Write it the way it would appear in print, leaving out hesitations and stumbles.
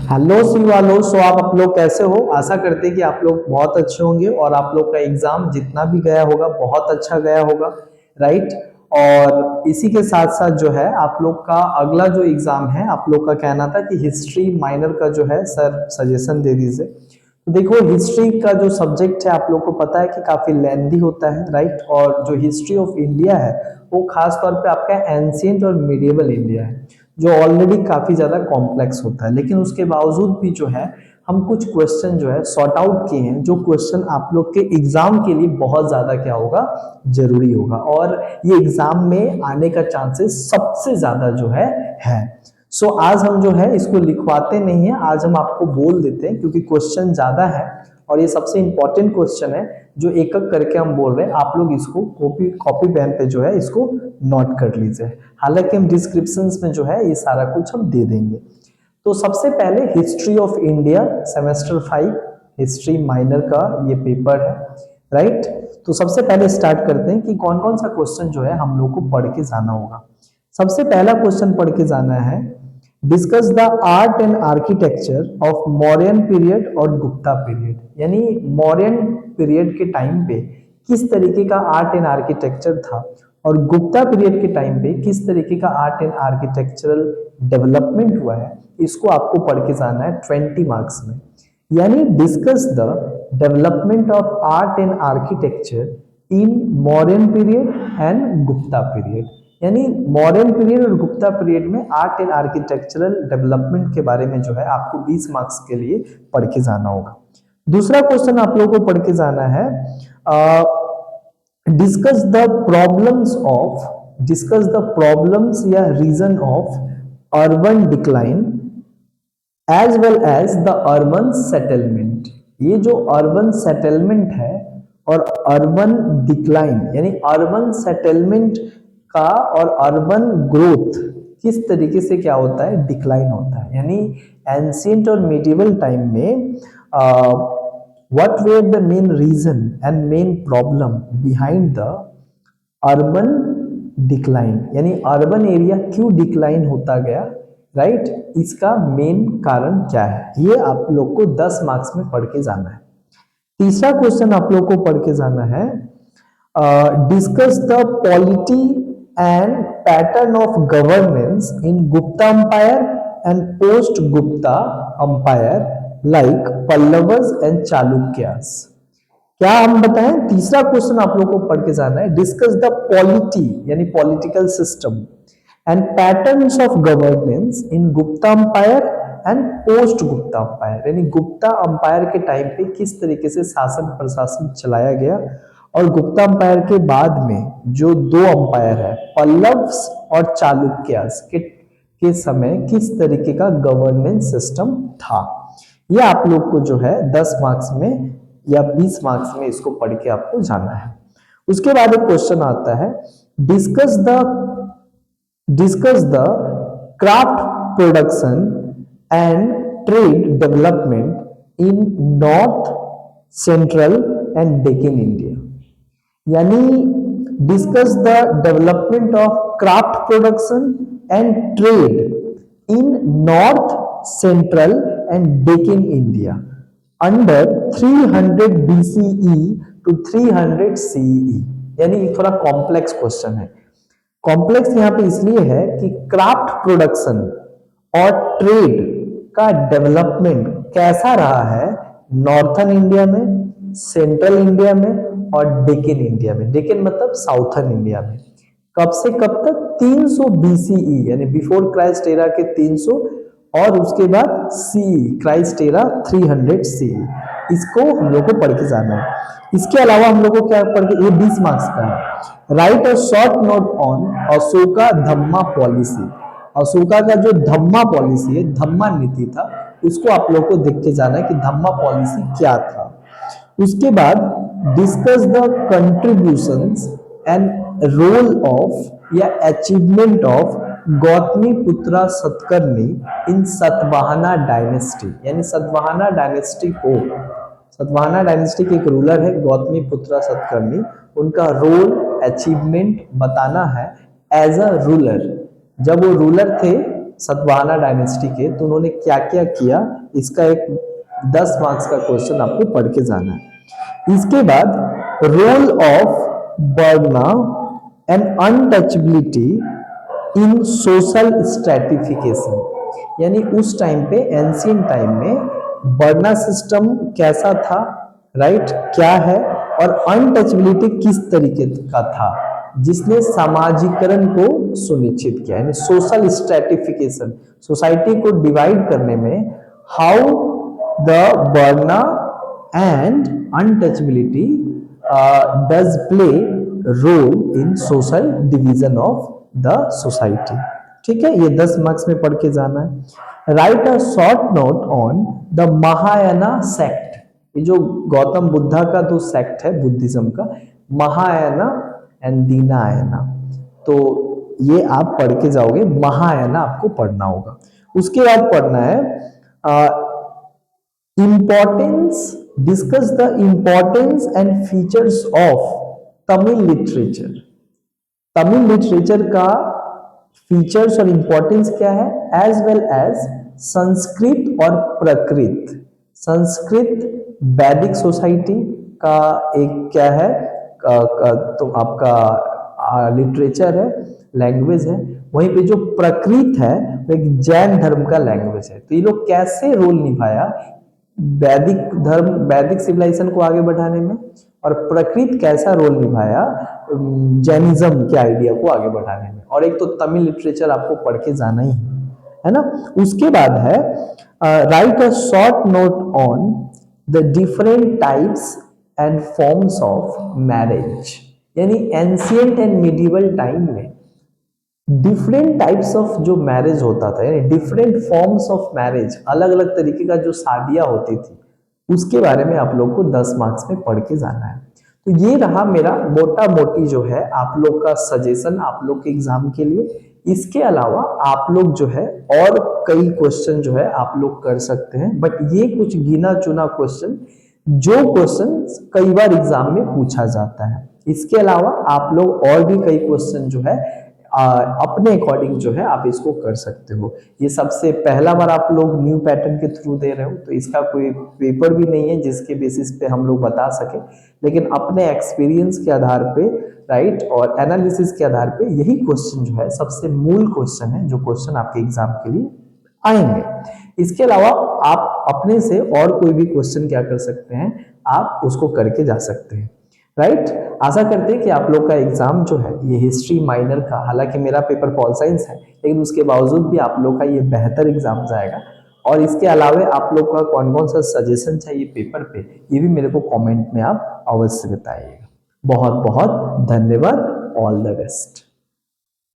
Hello सी वालो। आप लोग कैसे हो? आशा करते हैं कि आप लोग बहुत अच्छे होंगे और आप लोग का एग्जाम जितना भी गया होगा बहुत अच्छा गया होगा, राइट। और इसी के साथ साथ जो है आप लोग का अगला जो एग्जाम है, आप लोग का कहना था कि हिस्ट्री माइनर का जो है सर सजेशन दे दीजिए। तो देखो, हिस्ट्री का जो सब्जेक्ट है आप लोग को पता है कि काफी लेंदी होता है, राइट। और जो हिस्ट्री ऑफ इंडिया है वो खास तौर पे आपका एंशियंट और मिडिवल इंडिया है, जो ऑलरेडी काफी ज्यादा कॉम्प्लेक्स होता है। लेकिन उसके बावजूद भी जो है हम कुछ क्वेश्चन जो है सॉर्ट आउट किए हैं, जो क्वेश्चन आप लोग के एग्जाम के लिए बहुत ज्यादा क्या होगा, जरूरी होगा। और ये एग्जाम में आने का चांसेस सबसे ज्यादा जो है। आज हम जो है इसको लिखवाते नहीं है, आज हम आपको बोल देते हैं क्योंकि क्वेश्चन ज्यादा है और ये सबसे इंपॉर्टेंट क्वेश्चन है जो एक एक करके हम बोल रहे हैं। आप लोग इसको कॉपी कॉपी पेन पे जो है इसको नोट कर लीजिए। हालांकि हम डिस्क्रिप्शन में जो है ये सारा कुछ हम दे देंगे। तो सबसे पहले history of India semester 5 history minor का ये पेपर है, राइट। तो सबसे पहले स्टार्ट करते हैं कि कौन कौन सा क्वेश्चन जो है हम लोग को पढ़ के जाना होगा। सबसे पहला क्वेश्चन पढ़ के जाना है, discuss the art and architecture of Mauryan period और गुप्ता पीरियड। यानी मौर्यन पीरियड के टाइम पे किस तरीके का आर्ट एंड आर्किटेक्चर था और गुप्ता पीरियड के टाइम पे किस तरीके का आर्ट एंड आर्किटेक्चरल डेवलपमेंट हुआ है, इसको आपको पढ़ के जाना है 20 मार्क्स में। यानी discuss the development of art and architecture in Mauryan period and Gupta period. यानी मॉडर्न पीरियड और गुप्ता पीरियड में आर्ट एंड आर्किटेक्चरल डेवलपमेंट के बारे में जो है आपको 20 मार्क्स के लिए पढ़ के जाना होगा। दूसरा क्वेश्चन आप लोगों को पढ़ के जाना है, डिस्कस द प्रॉब्लम्स या reason of urban decline as well as the urban settlement. ये जो अर्बन सेटलमेंट है और अर्बन डिक्लाइन यानी अर्बन सेटलमेंट का और अर्बन ग्रोथ किस तरीके से क्या होता है, डिक्लाइन होता है। यानी एंशियंट और मिडिवल टाइम में what were the main reason and main problem behind the urban decline. यानी अर्बन एरिया क्यों डिक्लाइन होता गया, राइट, इसका मेन कारण क्या है, ये आप लोग को 10 मार्क्स में पढ़ के जाना है। तीसरा क्वेश्चन आप लोग को पढ़ के जाना है, discuss the polity and pattern of governance in Gupta empire and post Gupta empire like Pallavas and Chalukyas. क्या हम बताएं, तीसरा क्वेश्चन आप लोग को पढ़ के जाना है, डिस्कस द पॉलिटी यानी political system and patterns of governance in Gupta empire and post Gupta umpire. यानी गुप्ता अंपायर के टाइम पे किस तरीके से शासन प्रशासन चलाया गया और गुप्ता अंपायर के बाद में जो दो अंपायर है पल्लव्स और चालुक्यास के समय किस तरीके का गवर्नेंस सिस्टम था। यह आप लोग को जो है 10 मार्क्स में या 20 मार्क्स में इसको पढ़ के आपको जाना है। उसके बाद एक क्वेश्चन आता है, discuss the craft production and trade development in north central and Deccan India. यानी discuss the development of craft production and trade in north central and Deccan India under 300 BCE to 300 CE। यानी थोड़ा कॉम्प्लेक्स क्वेश्चन है। Complex यहां पे इसलिए है कि craft production और ट्रेड का डेवलपमेंट कैसा रहा है नॉर्थन इंडिया में, सेंट्रल इंडिया में और डेक्कन इंडिया में। डेक्कन मतलब साउथर्न इंडिया में। कब से कब तक, 300 BCE यानी बिफोर क्राइस्ट एरा के 300 और उसके बाद CE क्राइस्ट एरा 300 CE। इसको हम लोग को पढ़ के जाना है। इसके अलावा हम लोग को क्या पढ़ के, ये 20 मार्क्स का है, right a short note on Ashoka Dhamma policy. Ashoka का जो धम्मा पॉलिसी है, धम्मा नीति था, उसको आप लोग को देख के जाना है कि धम्मा पॉलिसी क्या था। उसके बाद discuss the contributions and role of या achievement of Gautamiputra Satakarni in Satavahana dynasty. यानी सतवाहना डायनेस्टी को, सतवाहना डायनेस्टी के एक रूलर है गौतमीपुत्रा सतकर्णी, उनका रोल अचीवमेंट बताना है एज अ रूलर। जब वो रूलर थे सातवाहना डायनेस्टी के, तो उन्होंने क्या क्या किया, इसका एक 10 मार्क्स का क्वेश्चन आपको पढ़ के जाना है। इसके बाद रोल ऑफ बर्गना and untouchability in social stratification, यानी उस टाइम पे एंशिएंट टाइम में बर्ना सिस्टम कैसा था, राइट, क्या है, और अनटचेबिलिटी किस तरीके का था जिसने सामाजिकरण को सुनिश्चित किया, यानी सोशल स्ट्रेटिफिकेशन, सोसाइटी को डिवाइड करने में how the varna and untouchability does play role in social division of the society. ठीक है, ये 10 मार्क्स में पढ़ के जाना है। Right a short note on the Mahayana sect, ये जो गौतम बुद्धा का जो सेक्ट है बुद्धिज्म का, महायाना एंड दीनायाना, तो ये आप पढ़ के जाओगे, महायाना आपको पढ़ना होगा। उसके बाद पढ़ना है importance, discuss the importance and features of Tamil literature. Tamil literature का फीचर्स और इंपॉर्टेंस क्या है, एज वेल एज संस्कृत और प्रकृत। संस्कृत वैदिक सोसाइटी का एक क्या है, तो आपका लिटरेचर है, लैंग्वेज है। वहीं पे जो प्रकृत है वो एक जैन धर्म का लैंग्वेज है। तो ये लोग कैसे रोल निभाया वैदिक धर्म, वैदिक सिविलाइजेशन को आगे बढ़ाने में, और प्रकृत कैसा रोल निभाया जैनिज्म के आइडिया को आगे बढ़ाने में। और एक तो तमिल लिटरेचर आपको पढ़ के जाना ही है ना। उसके बाद है right a short note on the different types and forms of marriage, यानी एंशिएंट एंड मिडिवल टाइम में डिफरेंट टाइप्स ऑफ जो मैरिज होता था, यानी डिफरेंट फॉर्म्स ऑफ मैरिज, अलग अलग तरीके का जो शादियां होती थी, उसके बारे में आप लोग को 10 मार्क्स में पढ़ के जाना है। तो ये रहा मेरा मोटा मोटी जो है आप लोग का सजेशन आप लोग के एग्जाम के लिए। इसके अलावा आप लोग जो है और कई क्वेश्चन जो है आप लोग कर सकते हैं, बट ये कुछ गिना चुना क्वेश्चन जो क्वेश्चन कई बार एग्जाम में पूछा जाता है। इसके अलावा आप लोग और भी कई क्वेश्चन जो है अपने अकॉर्डिंग जो है आप इसको कर सकते हो। ये सबसे पहला बार आप लोग न्यू पैटर्न के थ्रू दे रहे हो, तो इसका कोई पेपर भी नहीं है जिसके बेसिस पे हम लोग बता सके, लेकिन अपने एक्सपीरियंस के आधार पे, राइट, और एनालिसिस के आधार पे यही क्वेश्चन जो है सबसे मूल क्वेश्चन है जो क्वेश्चन आपके एग्जाम के लिए आएंगे। इसके अलावा आप अपने से और कोई भी क्वेश्चन क्या कर सकते हैं, आप उसको करके जा सकते हैं, राइट। आशा करते हैं कि आप लोग का एग्जाम जो है ये हिस्ट्री माइनर का, हालांकि मेरा पेपर पॉल साइंस है, लेकिन उसके बावजूद भी आप लोग का ये बेहतर एग्जाम जाएगा। और इसके अलावा आप लोग का कौन कौन सा सजेशन चाहिए पेपर पे, ये भी मेरे को कमेंट में आप अवश्य बताइएगा। बहुत बहुत धन्यवाद, ऑल द बेस्ट।